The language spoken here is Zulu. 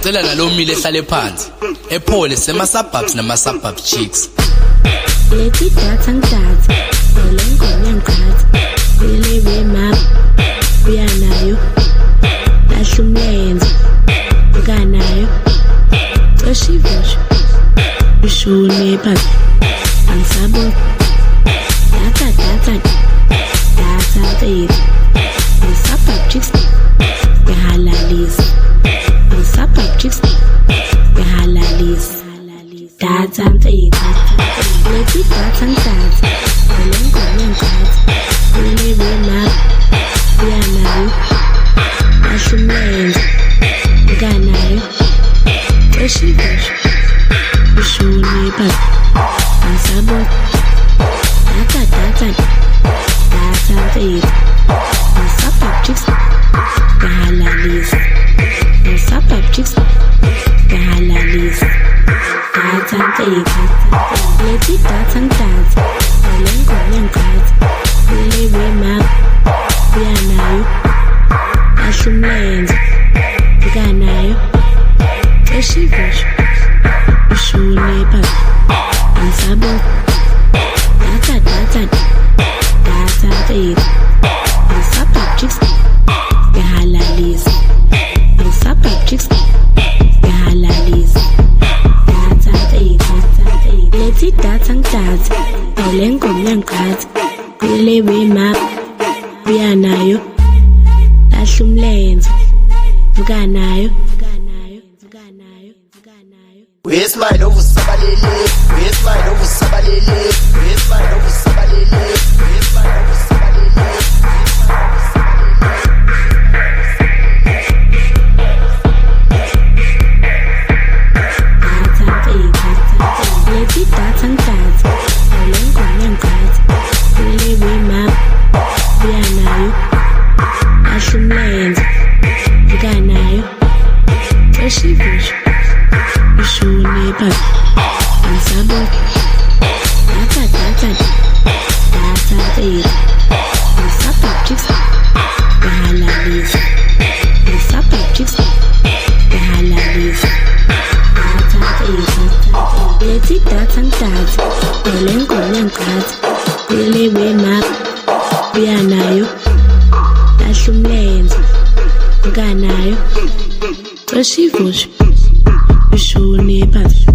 Ngicela nalomile ehlale phansi ephole sema-suburbs nama-suburb chicks. Leti data ngidatha olengoma ngiqhatha Vele wemap uyanayo Lahla umlenze ukanayo Cosha ivusha ushune phansi Angisaboni Data ntedi neSuburb Chicks Behalalisa neSuburb Chicks Behalalisa Data ntedi Leti data ngidatha olengoma ngiqhatha Vele wemap uyanayo Lahla umlenze ukanayo Cosha ivusha ushune phansi Angisaboni Data ntedi neSuburb Chicks Behalalisa neSuburb Chicks Behalalisa Data ntedi Leti data ngidatha olengoma ngiqhatha Vele wemap uyanayo Lahla umlenze ukanayo Cosha ivusha ushune phansi Angisaboni Data ntedi neSuburb Chicks Behalalisa neSuburb Chicks Behalalisa Data ntedi Leti data ngidatha olengoma ngiqhatha Vele wemap uyanayo Lahla umlenze ukanayo Wesmine ovusabalele, wesmine ovusabalele, wesmine ovusabalele, wesmine ovusabalele. Leti data ngidatha olengoma ngiqhatha Vele wemap uyanayo Lahla umlenze ukanayo Cosha ivusha ushune phansi Angisaboni Data ntedi neSuburb Chicks Behalalisa neSuburb Chicks Behalalisa Data ntedi Leti data ngidatha olengoma ngiqhatha Vele wemap uyanayo Lahla umlenze ukanayo Cosha ivusha ushune phansi